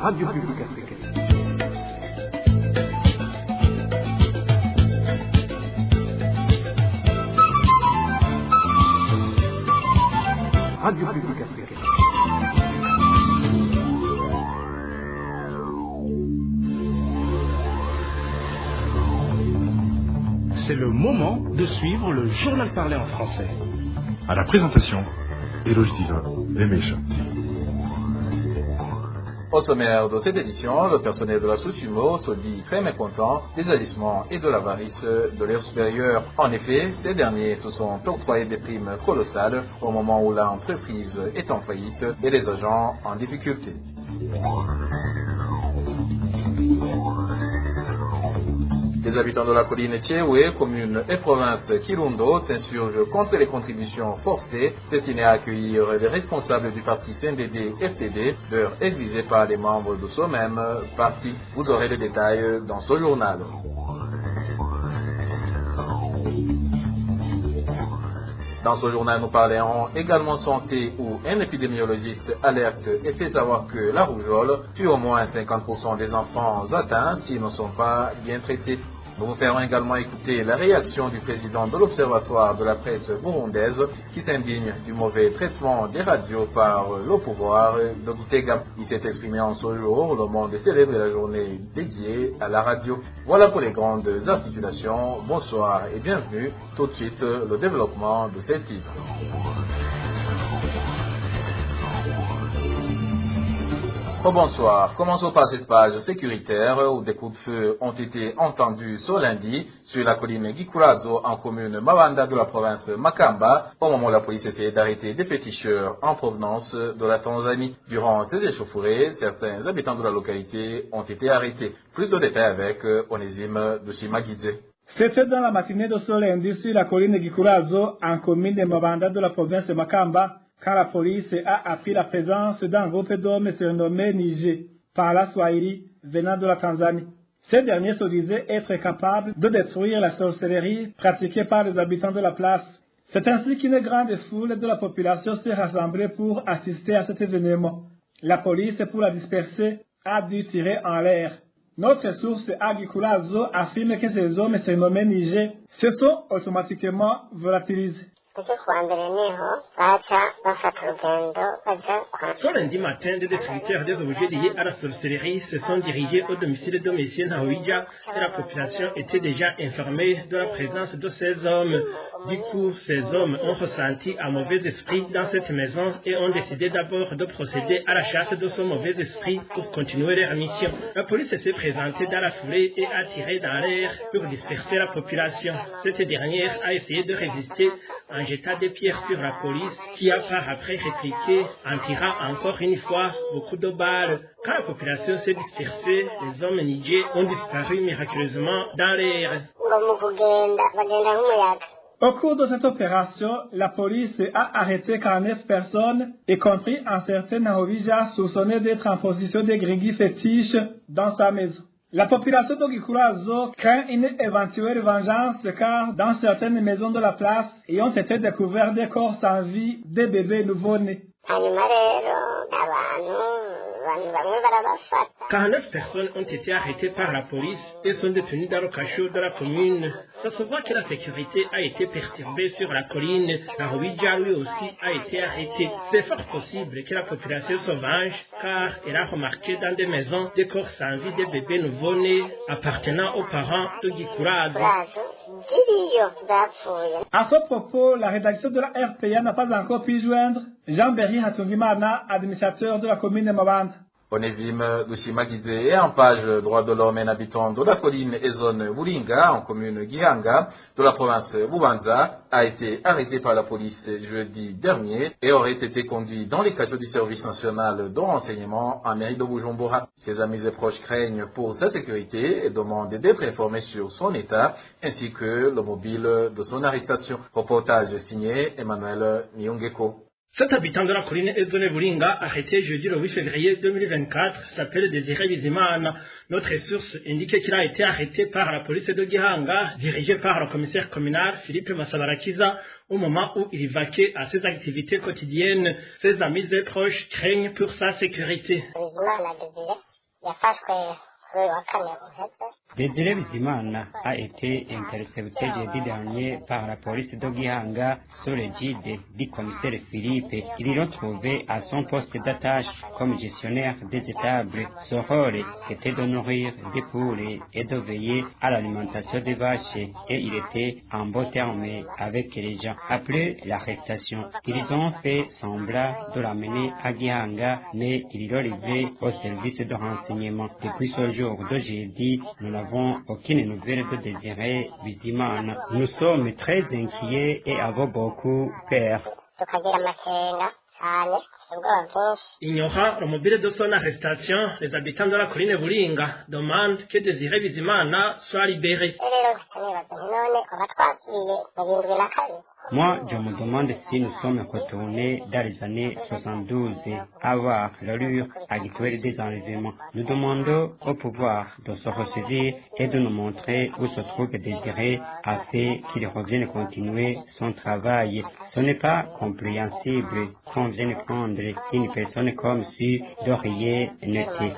Radio Publique Africaine. Radio Publique Africaine. C'est le moment de suivre le journal parlé en français. À la présentation, Eloge Diva, Lemesha. Au sommaire de cette édition, le personnel de la Soutimo se dit très mécontent des agissements et de l'avarice de leurs supérieurs. En effet, ces derniers se sont octroyés des primes colossales au moment où l'entreprise est en faillite et les agents en difficulté. Les habitants de la colline Tchéoué, commune et province Kirundo, s'insurgent contre les contributions forcées destinées à accueillir les responsables du parti CNDD-FDD, l'heure exigée par les membres de ce même parti. Vous aurez les détails dans ce journal. Dans ce journal, nous parlerons également santé où un épidémiologiste alerte et fait savoir que la rougeole tue au moins 50% des enfants atteints s'ils ne sont pas bien traités. Nous vous ferons également écouter la réaction du président de l'Observatoire de la presse burundaise qui s'indigne du mauvais traitement des radios par le pouvoir de Gitega. Il s'est exprimé en ce jour, le monde célèbre la journée dédiée à la radio. Voilà pour les grandes articulations. Bonsoir et bienvenue. Tout de suite, le développement de ces titres. Oh, bonsoir. Commençons par cette page sécuritaire où des coups de feu ont été entendus ce lundi sur la colline Gikurazo en commune Mabanda de la province Makamba au moment où la police essayait d'arrêter des féticheurs en provenance de la Tanzanie. Durant ces échauffourées, certains habitants de la localité ont été arrêtés. Plus de détails avec Onésime de Shimagidze. C'était dans la matinée de ce lundi sur la colline Gikurazo en commune de Mabanda de la province Makamba quand la police a appris la présence d'un groupe d'hommes surnommé Niger, par la Swahili, venant de la Tanzanie. Ces derniers se disaient être capables de détruire la sorcellerie pratiquée par les habitants de la place. C'est ainsi qu'une grande foule de la population s'est rassemblée pour assister à cet événement. La police, pour la disperser, a dû tirer en l'air. Notre source à Gikurazo affirme que ces hommes surnommés Niger se sont automatiquement volatilisés. Ce lundi matin, des distributeurs des objets liés à la sorcellerie se sont dirigés au domicile de M. Naouidja et la population était déjà informée de la présence de ces hommes. Du coup, ces hommes ont ressenti un mauvais esprit dans cette maison et ont décidé d'abord de procéder à la chasse de ce mauvais esprit pour continuer leur mission. La police s'est présentée dans la foulée et a tiré dans l'air pour disperser la population. Cette dernière a essayé de résister en jetant des pierres sur la police qui a par après répliqué en tirant encore une fois beaucoup de balles. Quand la population s'est dispersée, les hommes nigériens ont disparu miraculeusement dans l'air. Au cours de cette opération, la police a arrêté 49 personnes, y compris un certain Naouidja soupçonné d'être en position de grigui fétiche dans sa maison. La population de Gikurazo craint une éventuelle vengeance car dans certaines maisons de la place, y ont été découverts des corps sans vie des bébés nouveau-nés. 49 personnes ont été arrêtées par la police et sont détenues dans le cachot de la commune. Ça se voit que la sécurité a été perturbée sur la colline. Naouidja lui aussi a été arrêté. C'est fort possible que la population se venge car elle a remarqué dans des maisons des corps sans vie des bébés nouveau-nés appartenant aux parents de Gikurazo. À ce propos, la rédaction de la RPA n'a pas encore pu joindre Jean-Berry Hatsungimana, administrateur de la commune de Mabanda. Onésime Dushimagidze est en page droit de l'homme, un habitant de la colline et zone Buringa, en commune Gihanga, de la province Bubanza, a été arrêté par la police jeudi dernier et aurait été conduit dans les cachots du service national de renseignement en mairie de Bujumbura. Ses amis et proches craignent pour sa sécurité et demandent d'être informés sur son état ainsi que le mobile de son arrestation. Reportage signé Emmanuel Nyongeko. Cet habitant de la colline Edzone Buringa, arrêté jeudi le 8 février 2024, s'appelle Désiré Bizimana. Notre source indique qu'il a été arrêté par la police de Gihanga, dirigée par le commissaire communal Philippe Massabarakiza, au moment où il vaquait à ses activités quotidiennes. Ses amis et proches craignent pour sa sécurité. Désiré Bizimana a été intercepté jeudi dernier par la police de Gihanga sous l'égide du commissaire Philippe. Ils l'ont trouvé à son poste d'attache comme gestionnaire des étables. Son rôle était de nourrir des poules et de veiller à l'alimentation des vaches, et il était en bon terme avec les gens. Après l'arrestation, ils ont fait semblant de l'amener à Gihanga, mais ils l'ont livré au service de renseignement. Depuis ce jour de jeudi, nous n'avons aucune nouvelle de Désiré Bizimana. Nous sommes très inquiets et avons beaucoup peur. Ignorant le mobile de son arrestation, les habitants de la colline Buringa demandent que Désiré Bizimana soit libéré. Moi, je me demande si nous sommes retournés dans les années 72 à voir l'allure actuelle des enlèvements. Nous demandons au pouvoir de se ressaisir et de nous montrer où se trouve Désiré afin qu'il revienne continuer son travail. Ce n'est pas compréhensible qu'on vienne prendre une personne comme si de rien n'était.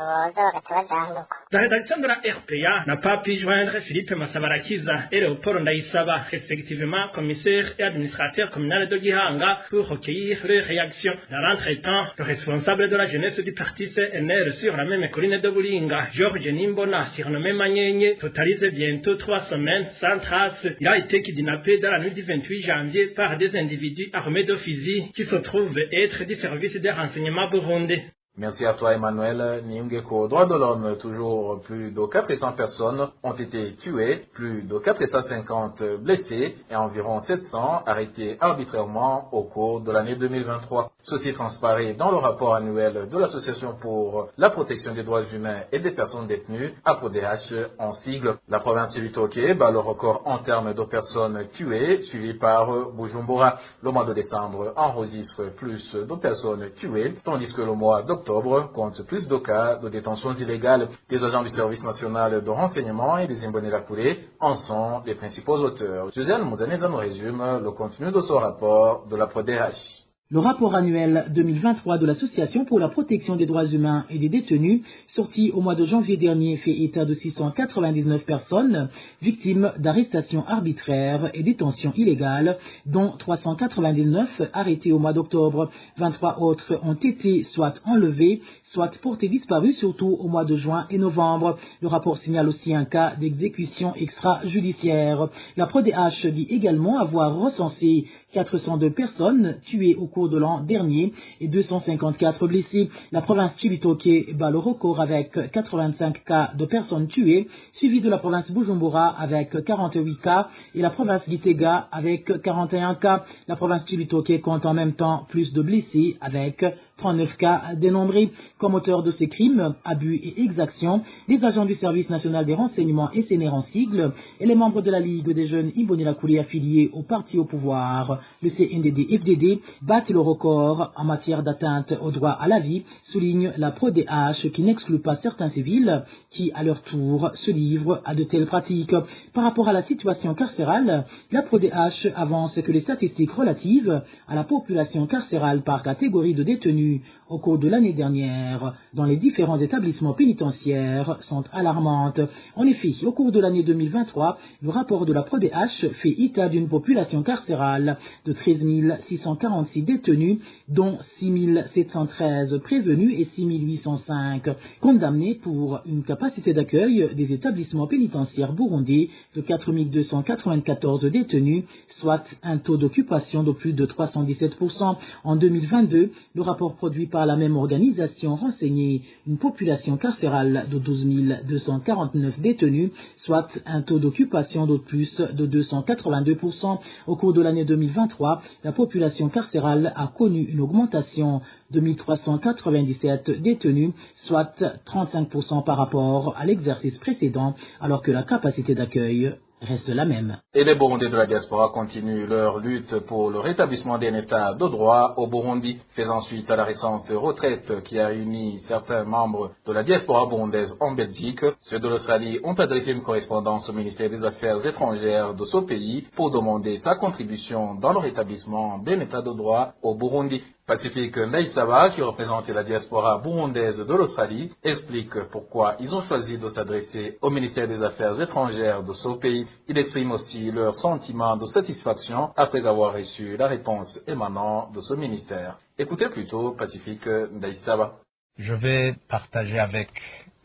La rédaction de la RPA n'a pas pu joindre Philippe Massabarakiza et Léopold Ndaïsaba, respectivement commissaire et administrateur communal de Gihanga, pour recueillir leurs réactions. Dans l'entretemps, le responsable de la jeunesse du parti CNR sur la même colline de Buringa, Georges Nimbona, surnommé Manyenye, totalise bientôt 3 semaines sans trace. Il a été kidnappé dans la nuit du 28 janvier par des individus armés de fusils qui se trouvent être du service des renseignements burundais. Merci à toi, Emmanuel. Niungeko, droits de l'homme, toujours plus de 400 personnes ont été tuées, plus de 450 blessés et environ 700 arrêtés arbitrairement au cours de l'année 2023. Ceci transparaît dans le rapport annuel de l'Association pour la protection des droits humains et des personnes détenues, APRODH en sigle. La province de Chibitoke bat le record en termes de personnes tuées, suivi par Bujumbura. Le mois de décembre enregistre plus de personnes tuées, tandis que le mois d'octobre compte plus de cas de détentions illégales. Des agents du service national de renseignement et des Imbonerakure en sont les principaux auteurs. Suzanne Mouzaneza nous résume le contenu de ce rapport de la PRODH. Le rapport annuel 2023 de l'Association pour la protection des droits humains et des détenus, sorti au mois de janvier dernier, fait état de 699 personnes victimes d'arrestations arbitraires et détentions illégales, dont 399 arrêtés au mois d'octobre. 23 autres ont été soit enlevés, soit portés disparus, surtout au mois de juin et novembre. Le rapport signale aussi un cas d'exécution extrajudiciaire. La PRODH dit également avoir recensé 402 personnes tuées au cours de l'an dernier et 254 blessés. La province Chibitoke bat le record avec 85 cas de personnes tuées, suivi de la province Bujumbura avec 48 cas et la province Gitega avec 41 cas. La province Chibitoke compte en même temps plus de blessés avec 39 cas dénombrés. Comme auteurs de ces crimes, abus et exactions, les agents du service national des renseignements SNR en sigle et les membres de la Ligue des jeunes Imbonerakure affiliés au parti au pouvoir, le CNDD-FDD, battent le record en matière d'atteinte au droit à la vie, souligne la PRODH qui n'exclut pas certains civils qui, à leur tour, se livrent à de telles pratiques. Par rapport à la situation carcérale, la PRODH avance que les statistiques relatives à la population carcérale par catégorie de détenus au cours de l'année dernière dans les différents établissements pénitentiaires sont alarmantes. En effet, au cours de l'année 2023, le rapport de la PRODH fait état d'une population carcérale de 13 646 détenus, dont 6 713 prévenus et 6 805 condamnés, pour une capacité d'accueil des établissements pénitentiaires burundais de 4 294 détenus, soit un taux d'occupation de plus de 317%. En 2022, le rapport produit par la même organisation renseignait une population carcérale de 12 249 détenus, soit un taux d'occupation de plus de 282%. Au cours de l'année 2023, la population carcérale a connu une augmentation de 1397 détenus, soit 35% par rapport à l'exercice précédent, alors que la capacité d'accueil reste la même. Et les Burundais de la diaspora continuent leur lutte pour le rétablissement d'un état de droit au Burundi, faisant suite à la récente retraite qui a réuni certains membres de la diaspora burundaise en Belgique. Ceux de l'Australie ont adressé une correspondance au ministère des Affaires étrangères de ce pays pour demander sa contribution dans le rétablissement d'un état de droit au Burundi. Pacifique Ndaïsaba, qui représente la diaspora burundaise de l'Australie, explique pourquoi ils ont choisi de s'adresser au ministère des Affaires étrangères de ce pays. Il exprime aussi leur sentiment de satisfaction après avoir reçu la réponse émanant de ce ministère. Écoutez plutôt Pacifique Ndaïsaba. Je vais partager avec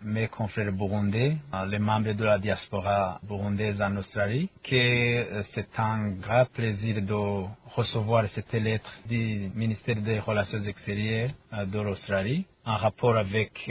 mes confrères burundais, les membres de la diaspora burundaise en Australie, que c'est un grand plaisir de recevoir cette lettre du ministère des Relations extérieures de l'Australie en rapport avec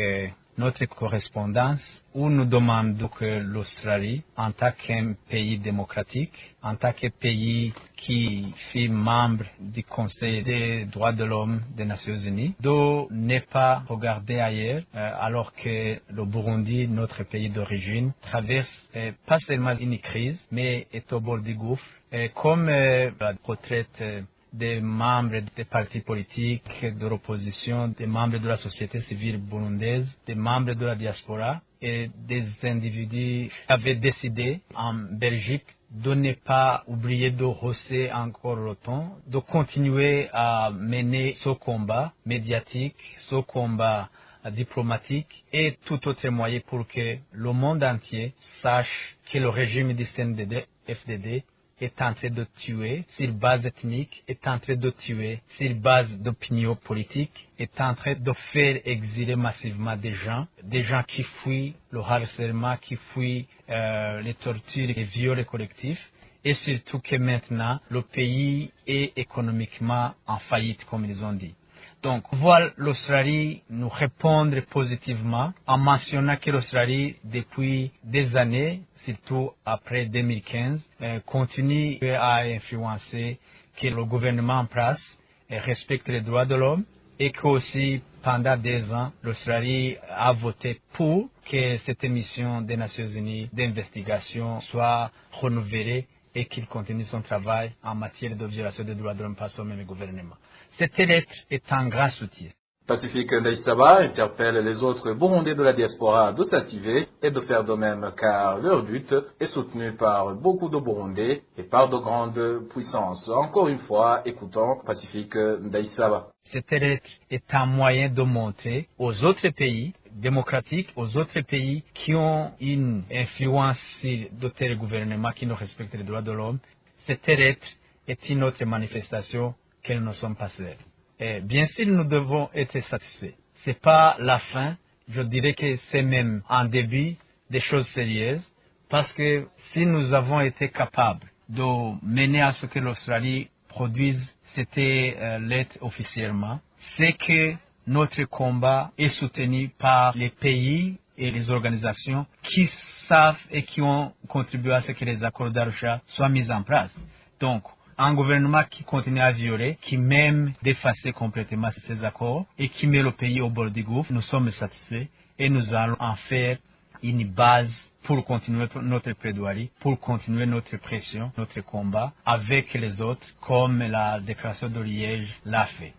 notre correspondance où nous demandons que l'Australie, en tant qu'un pays démocratique, en tant que pays qui fait membre du Conseil des droits de l'homme des Nations Unies, de ne pas regarder ailleurs alors que le Burundi, notre pays d'origine, traverse pas seulement une crise, mais est au bord du gouffre. Comme la retraite des membres des partis politiques, de l'opposition, des membres de la société civile burundaise, des membres de la diaspora et des individus avaient décidé en Belgique de ne pas oublier de hausser encore le temps, de continuer à mener ce combat médiatique, ce combat diplomatique et tout autre moyen pour que le monde entier sache que le régime du CNDD-FDD est en train de tuer sur base ethnique, est en train de tuer sur base d'opinion politique, est en train de faire exiler massivement des gens qui fuient le harcèlement, qui fuient les tortures et les viols collectifs, et surtout que maintenant le pays est économiquement en faillite, comme ils ont dit. Donc, voir l'Australie nous répondre positivement en mentionnant que l'Australie, depuis des années, surtout après 2015, continue à influencer que le gouvernement en place respecte les droits de l'homme et qu'aussi, pendant 2 ans, l'Australie a voté pour que cette mission des Nations Unies d'investigation soit renouvelée et qu'il continue son travail en matière de violation des droits de l'homme par son même gouvernement. Cette lettre est un grand soutien. Pacifique Ndaïsaba interpelle les autres Burundais de la diaspora de s'activer et de faire de même car leur lutte est soutenue par beaucoup de Burundais et par de grandes puissances. Encore une fois, écoutons Pacifique Ndaïsaba. Cette lettre est un moyen de montrer aux autres pays démocratiques, aux autres pays qui ont une influence sur d'autres gouvernements qui ne respectent les droits de l'homme. Cette lettre est une autre manifestation que nous ne sommes pas seuls. Et bien sûr, nous devons être satisfaits. Ce n'est pas la fin, je dirais que c'est même un début des choses sérieuses, parce que si nous avons été capables de mener à ce que l'Australie produise cette lettre officiellement, c'est que notre combat est soutenu par les pays et les organisations qui savent et qui ont contribué à ce que les accords d'Arusha soient mis en place. Donc, un gouvernement qui continue à violer, qui même d'effacer complètement ces accords et qui met le pays au bord du gouffre, nous sommes satisfaits et nous allons en faire une base pour continuer notre plaidoirie, pour continuer notre pression, notre combat avec les autres, comme la déclaration de Liège l'a fait.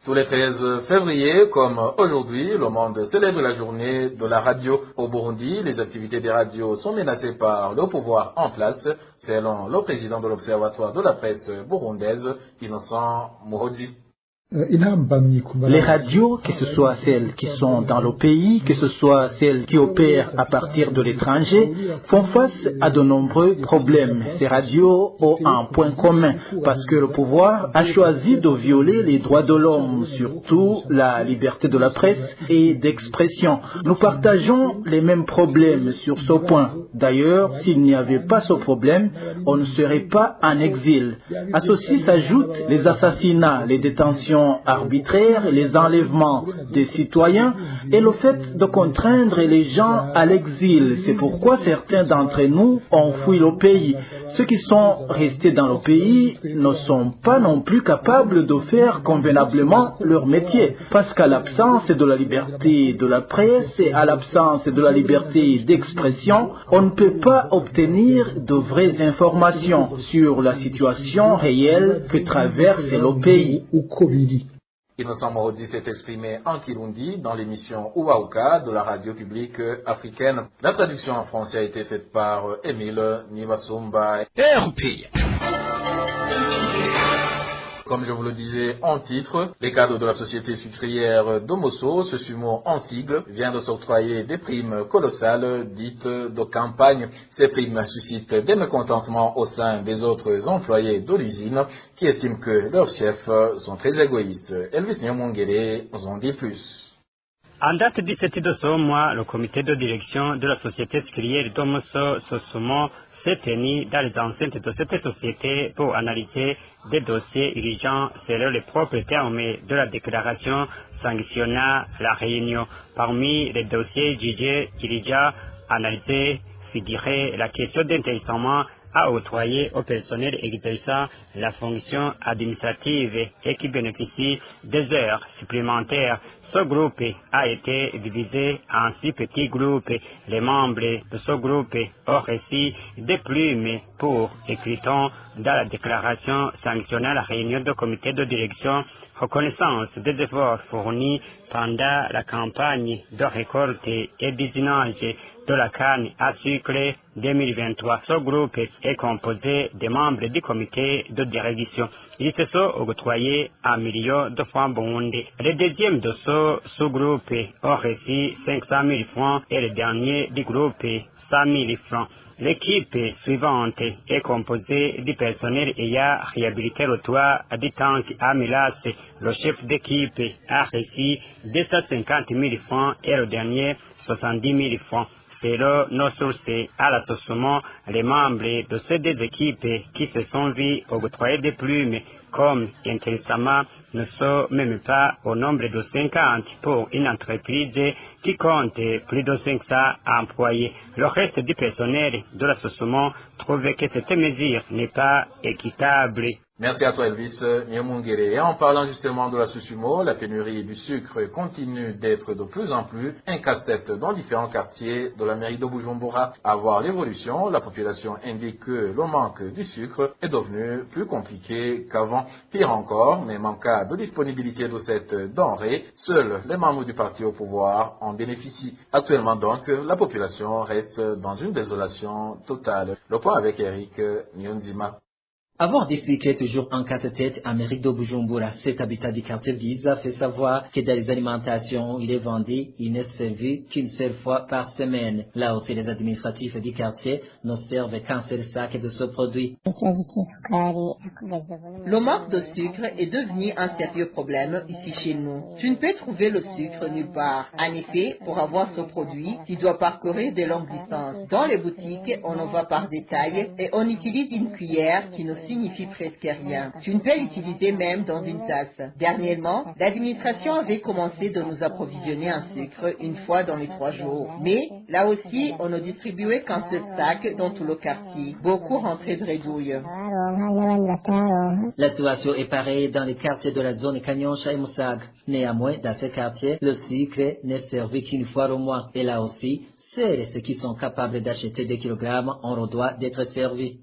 Tous les 13 février, comme aujourd'hui, le monde célèbre la journée de la radio. Au Burundi, les activités des radios sont menacées par le pouvoir en place, selon le président de l'Observatoire de la presse burundaise, Innocent Muhozi. Les radios, que ce soit celles qui sont dans le pays, que ce soit celles qui opèrent à partir de l'étranger, font face à de nombreux problèmes. Ces radios ont un point commun, parce que le pouvoir a choisi de violer les droits de l'homme, surtout la liberté de la presse et d'expression. Nous partageons les mêmes problèmes sur ce point. D'ailleurs, s'il n'y avait pas ce problème, on ne serait pas en exil. À ceci s'ajoutent les assassinats, les détentions détentions arbitraires, les enlèvements des citoyens et le fait de contraindre les gens à l'exil. C'est pourquoi certains d'entre nous ont fui le pays. Ceux qui sont restés dans le pays ne sont pas non plus capables de faire convenablement leur métier, parce qu'à l'absence de la liberté de la presse et à l'absence de la liberté d'expression, on ne peut pas obtenir de vraies informations sur la situation réelle que traverse le pays. Innocent Morodi s'est exprimé en Kirundi dans l'émission Ouaouka de la radio publique africaine. La traduction en français a été faite par Émile Nivasumba. Comme je vous le disais en titre, les cadres de la société sucrière Domoso, ce sumo en sigle, vient de s'octroyer des primes colossales dites de campagne. Ces primes suscitent des mécontentements au sein des autres employés de l'usine qui estiment que leurs chefs sont très égoïstes. Elvis Nyamongere nous en dit plus. En date du 17 de ce mois, le comité de direction de la société sucrière Domoso Sosumo s'est tenu dans les enceintes de cette société pour analyser des dossiers urgents selon les propres termes de la déclaration sanctionnant la réunion. Parmi les dossiers jugés urgents analysés figurait la question d'intéressement à octroyer au personnel exerçant la fonction administrative et qui bénéficie des heures supplémentaires. Ce groupe a été divisé en 6 petits groupes. Les membres de ce groupe ont reçu des primes pour, écrit-on dans la déclaration sanctionnant la réunion du comité de direction, reconnaissance des efforts fournis pendant la campagne de récolte et d'usinage de la canne à sucre 2023. Ce groupe est composé des membres du comité de direction. Ils se sont octroyés 1 million de francs burundais. Le deuxième de ce sous-groupe a reçu 500 000 francs et le dernier du groupe 100 000 francs. L'équipe suivante est composée du personnel ayant réhabilité le toit du tank à Milas. Le chef d'équipe a reçu 250 000 francs et le dernier 70 000 francs. Selon nos sources à l'association, les membres de ces deux équipes qui se sont vus octroyer des plumes comme intéressamment ne sont même pas au nombre de 50 pour une entreprise qui compte plus de 500 employés. Le reste du personnel de l'association trouve que cette mesure n'est pas équitable. Merci à toi Elvis Nyamongere. Et en parlant justement de la Susumo, la pénurie du sucre continue d'être de plus en plus un casse-tête dans différents quartiers de la mairie de Bujumbura. À voir l'évolution, la population indique que le manque du sucre est devenu plus compliqué qu'avant. Pire encore, même en cas de disponibilité de cette denrée, seuls les membres du parti au pouvoir en bénéficient. Actuellement donc, la population reste dans une désolation totale. Le point avec Eric Nyonzima. Avoir des sucres est toujours un casse-tête à mairie de Bujumbura. Cet habitat du quartier Visa fait savoir que dans les alimentations, il est vendu, il n'est servi qu'une seule fois par semaine. Là aussi, les administratifs du quartier ne servent qu'un seul sac de ce produit. Le manque de sucre est devenu un sérieux problème ici chez nous. Tu ne peux trouver le sucre nulle part. En effet, pour avoir ce produit, tu dois parcourir de longues distances. Dans les boutiques, on en va par détail et on utilise une cuillère qui ne signifie presque rien. Tu ne peux l'utiliser même dans une tasse. Dernièrement, l'administration avait commencé de nous approvisionner en sucre une fois dans les 3 jours. Mais là aussi, on ne distribuait qu'un seul sac dans tout le quartier. Beaucoup rentraient bredouille. La situation est pareille dans les quartiers de la zone Kanyosha et Moussaga. Néanmoins, dans ces quartiers, le sucre n'est servi qu'une fois au mois. Et là aussi, seuls ceux qui sont capables d'acheter des kilogrammes ont le droit d'être servis.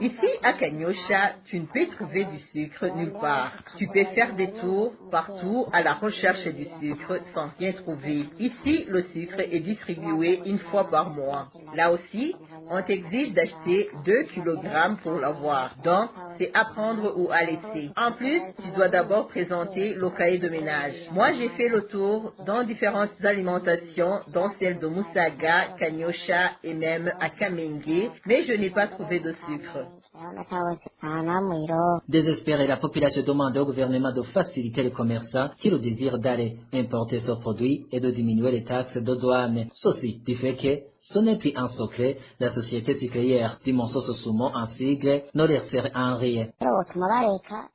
Ici, à Kanyosha, tu ne peux trouver du sucre nulle part. Tu peux faire des tours partout à la recherche du sucre sans rien trouver. Ici, le sucre est distribué une fois par mois. Là aussi, on t'exige d'acheter 2 kilogrammes pour l'avoir. Donc, c'est à prendre ou à laisser. En plus, tu dois d'abord présenter le cahier de ménage. Moi, j'ai fait le tour dans différentes alimentations, dont celle de Moussaga, Kanyosha et même à Kamenge, mais je n'ai pas trouvé de sucre. Désespérée, la population demande au gouvernement de faciliter les commerçants qui le désirent d'aller importer ce produit et de diminuer les taxes de douane. Ceci du fait que ce n'est plus un secret, la société sucrière Dimonso Sosumo en sigle ne leur sert à rien.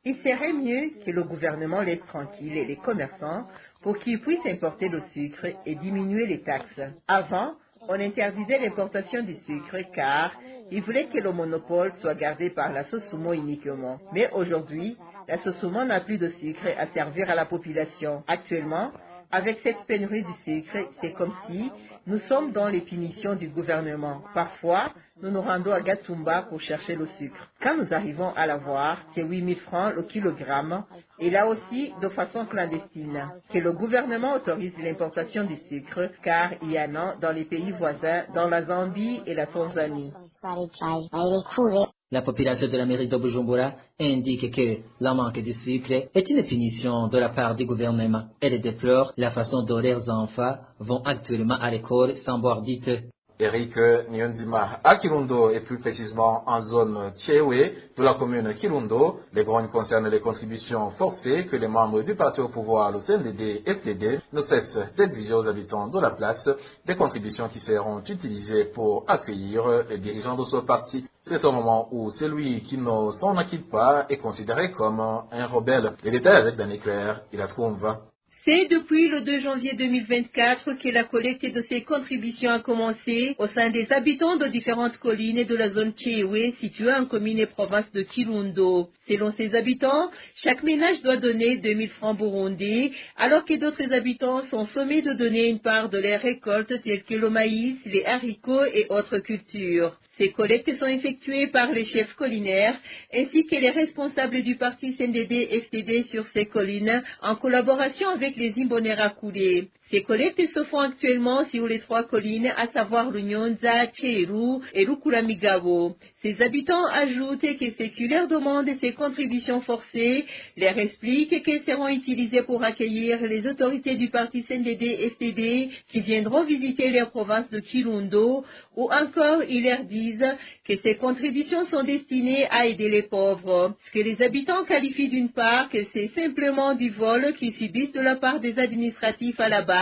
Il serait mieux que le gouvernement laisse tranquille les commerçants pour qu'ils puissent importer le sucre et diminuer les taxes. Avant, on interdisait l'importation du sucre car ils voulaient que le monopole soit gardé par la Sosumo uniquement. Mais aujourd'hui, la Sosumo n'a plus de sucre à servir à la population. Actuellement, avec cette pénurie du sucre, c'est comme si nous sommes dans les punitions du gouvernement. Parfois, nous nous rendons à Gatumba pour chercher le sucre. Quand nous arrivons à l'avoir, c'est 8 000 francs le kilogramme, et là aussi de façon clandestine. Que le gouvernement autorise l'importation du sucre, car il y en a dans les pays voisins, dans la Zambie et la Tanzanie. La population de la mairie de Bujumbura indique que la manque de sucre est une punition de la part du gouvernement. Elle déplore la façon dont leurs enfants vont actuellement à l'école sans boire du thé. Eric Nyonzima à Kirundo et plus précisément en zone Tchewe de la commune Kirundo. Les grognes concernent les contributions forcées que les membres du parti au pouvoir, le CNDD-FDD, ne cessent d'exiger aux habitants de la place, des contributions qui seront utilisées pour accueillir les dirigeants de ce parti. C'est au moment où celui qui ne s'en acquitte pas est considéré comme un rebelle. Les détails avec Danny Claire, il la trouve. C'est depuis le 2 janvier 2024 que la collecte de ces contributions a commencé au sein des habitants de différentes collines de la zone Tchewe située en commune et province de Kirundo. Selon ces habitants, chaque ménage doit donner 2000 francs burundais, alors que d'autres habitants sont sommés de donner une part de leurs récoltes telles que le maïs, les haricots et autres cultures. Ces collectes sont effectuées par les chefs collinaires ainsi que les responsables du parti CNDD-FDD sur ces collines en collaboration avec les Imbonerakure. Ces collectes se font actuellement sur les 3 collines, à savoir le Nyonza, Tcheru et Rukuramigabo. Ces habitants ajoutent que ceux qui leur demandent ces contributions forcées leur expliquent qu'elles seront utilisées pour accueillir les autorités du parti CNDD-FDD qui viendront visiter leur province de Kirundo, ou encore ils leur disent que ces contributions sont destinées à aider les pauvres. Ce que les habitants qualifient d'une part que c'est simplement du vol qu'ils subissent de la part des administratifs à la base,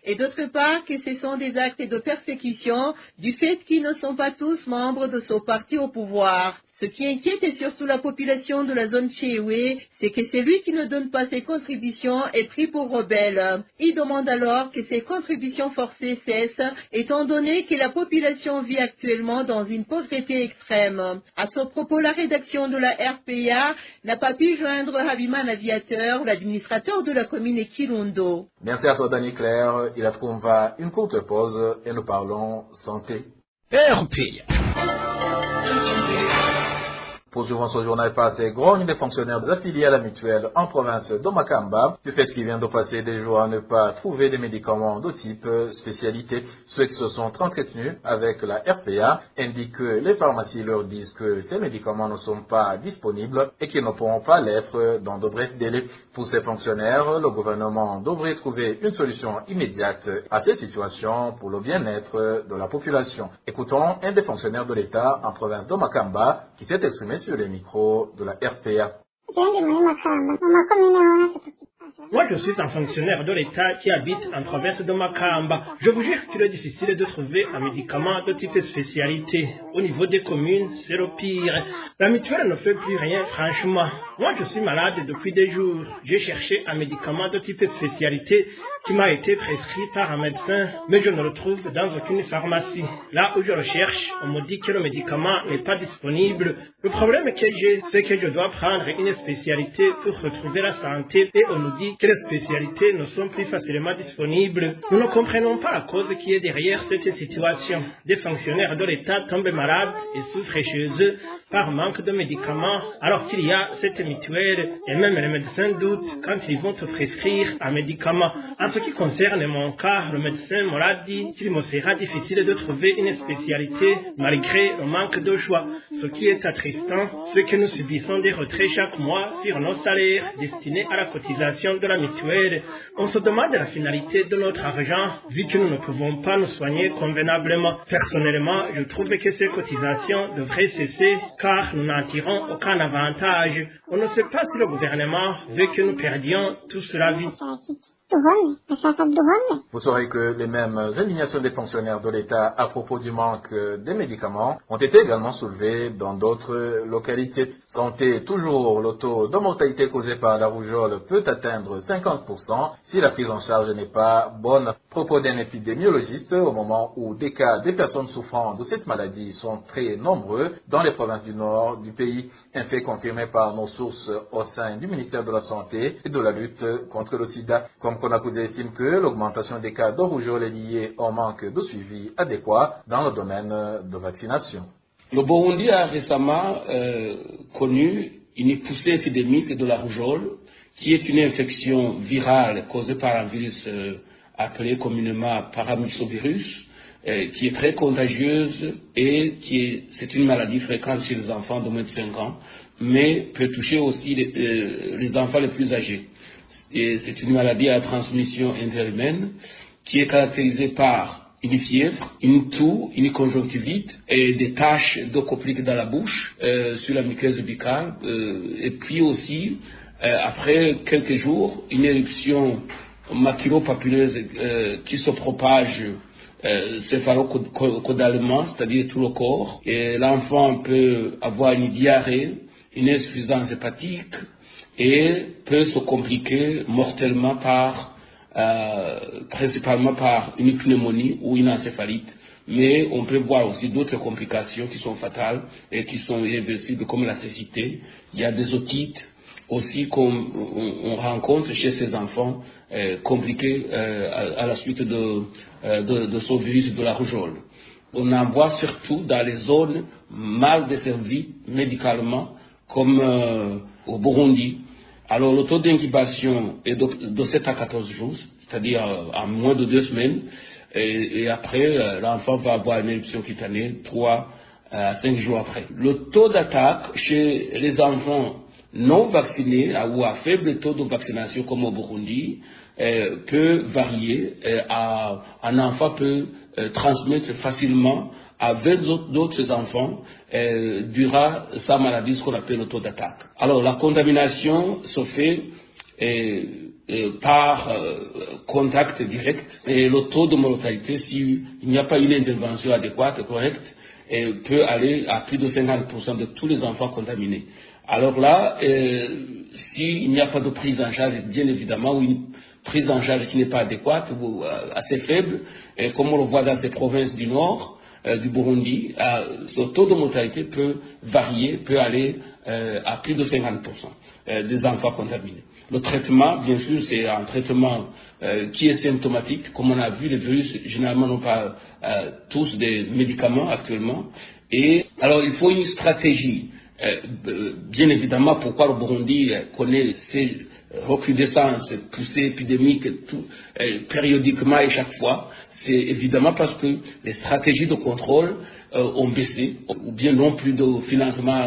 et d'autre part que ce sont des actes de persécution du fait qu'ils ne sont pas tous membres de ce parti au pouvoir. Ce qui inquiète surtout la population de la zone Tchewe, c'est que celui qui ne donne pas ses contributions est pris pour rebelle. Il demande alors que ces contributions forcées cessent, étant donné que la population vit actuellement dans une pauvreté extrême. À ce propos, la rédaction de la RPA n'a pas pu joindre Habiman Aviateur, l'administrateur de la commune Kirundo. Merci à toi, Danny Claire. Il a trouvé une courte pause et nous parlons santé. RPA. Poursuivons ce journal par ces grogne des fonctionnaires affiliés à la mutuelle en province de Makamba, du fait qu'il vient de passer des jours à ne pas trouver des médicaments de type spécialité. Ceux qui se sont entretenus avec la RPA indiquent que les pharmacies leur disent que ces médicaments ne sont pas disponibles et qu'ils ne pourront pas l'être dans de brefs délais. Pour ces fonctionnaires, le gouvernement devrait trouver une solution immédiate à cette situation pour le bien-être de la population. Écoutons un des fonctionnaires de l'État en province de Makamba qui s'est exprimé sur les micros de la RPA. Moi, je suis un fonctionnaire de l'État qui habite en province de Makamba. Je vous jure qu'il est difficile de trouver un médicament de type spécialité. Au niveau des communes, c'est le pire. La mutuelle ne fait plus rien, franchement. Moi, je suis malade depuis des jours. J'ai cherché un médicament de type spécialité qui m'a été prescrit par un médecin, mais je ne le trouve dans aucune pharmacie. Là où je le cherche, on me dit que le médicament n'est pas disponible. Le problème que j'ai, c'est que je dois prendre une spécialité pour retrouver la santé et on nous dit que les spécialités ne sont plus facilement disponibles. Nous ne comprenons pas la cause qui est derrière cette situation. Des fonctionnaires de l'État tombent malades et souffrent chez eux par manque de médicaments, alors qu'il y a cette mutuelle et même les médecins doutent quand ils vont te prescrire un médicament. En ce qui concerne mon cas, le médecin m'a dit qu'il me sera difficile de trouver une spécialité malgré le manque de choix. Ce qui est attristant, c'est que nous subissons des retraits chaque mois mois sur nos salaires destinés à la cotisation de la mutuelle. On se demande la finalité de notre argent, vu que nous ne pouvons pas nous soigner convenablement. Personnellement, je trouve que ces cotisations devraient cesser, car nous n'en tirons aucun avantage. On ne sait pas si le gouvernement veut que nous perdions tous la vie. Vous saurez que les mêmes indignations des fonctionnaires de l'État à propos du manque des médicaments ont été également soulevées dans d'autres localités. Santé toujours, le taux de mortalité causé par la rougeole peut atteindre 50% si la prise en charge n'est pas bonne. Propos d'un épidémiologiste au moment où des cas des personnes souffrant de cette maladie sont très nombreux dans les provinces du nord du pays. Un fait confirmé par nos sources au sein du ministère de la Santé et de la lutte contre le sida. Comme Konakuze estime que l'augmentation des cas de rougeole est liée au manque de suivi adéquat dans le domaine de vaccination. Le Burundi a récemment connu une poussée épidémique de la rougeole, qui est une infection virale causée par un virus appelé communément paramyxovirus, qui est très contagieuse et c'est une maladie fréquente chez les enfants de moins de 5 ans, mais peut toucher aussi les enfants les plus âgés. Et c'est une maladie à transmission interhumaine qui est caractérisée par une fièvre, une toux, une conjonctivite et des taches d'eau coplique dans la bouche, sur la muqueuse buccale, et puis aussi, après quelques jours, une éruption maculo-papuleuse qui se propage céphalo-caudalement, c'est-à-dire tout le corps. Et l'enfant peut avoir une diarrhée, une insuffisance hépatique et peut se compliquer mortellement principalement par une pneumonie ou une encéphalite. Mais on peut voir aussi d'autres complications qui sont fatales et qui sont irréversibles, comme la cécité. Il y a des otites aussi qu'on rencontre chez ces enfants compliqués à la suite de ce virus de la rougeole. On en voit surtout dans les zones mal desservies médicalement, comme au Burundi. Alors le taux d'incubation est de 7 à 14 jours, c'est-à-dire en moins de 2 semaines, et après l'enfant va avoir une éruption cutanée 3 à 5 jours après. Le taux d'attaque chez les enfants non vaccinés ou à faible taux de vaccination comme au Burundi peut varier. Un enfant peut transmettre facilement à 20 d'autres enfants durant sa maladie, ce qu'on appelle le taux d'attaque. Alors la contamination se fait par contact direct, et le taux de mortalité, s'il n'y a pas une intervention adéquate, correcte, peut aller à plus de 50% de tous les enfants contaminés. Alors là, s'il n'y a pas de prise en charge, bien évidemment, ou une prise en charge qui n'est pas adéquate ou assez faible, et comme on le voit dans ces provinces du nord du Burundi, le taux de mortalité peut varier, peut aller à plus de 50% des enfants contaminés. Le traitement, bien sûr, c'est un traitement qui est symptomatique. Comme on a vu, les virus généralement n'ont pas tous des médicaments actuellement. Et alors, il faut une stratégie. Bien évidemment, pourquoi le Burundi connaît ces recrudescences, poussées épidémiques périodiquement et chaque fois, c'est évidemment parce que les stratégies de contrôle ont baissé, ou bien n'ont plus de financement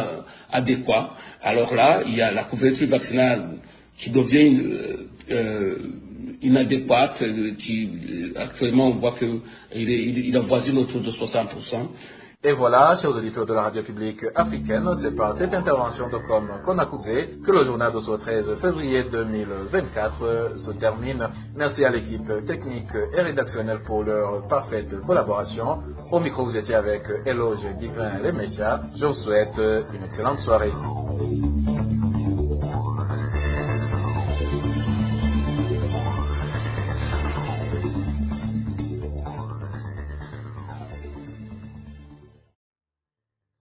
adéquat. Alors là, il y a la couverture vaccinale qui devient inadéquate, actuellement on voit qu'il avoisine autour de 60%. Et voilà, chers auditeurs de la radio publique africaine, c'est par cette intervention de Konakuze que le journal de ce 13 février 2024 se termine. Merci à l'équipe technique et rédactionnelle pour leur parfaite collaboration. Au micro, vous étiez avec Eloge Divin Lemesha. Je vous souhaite une excellente soirée.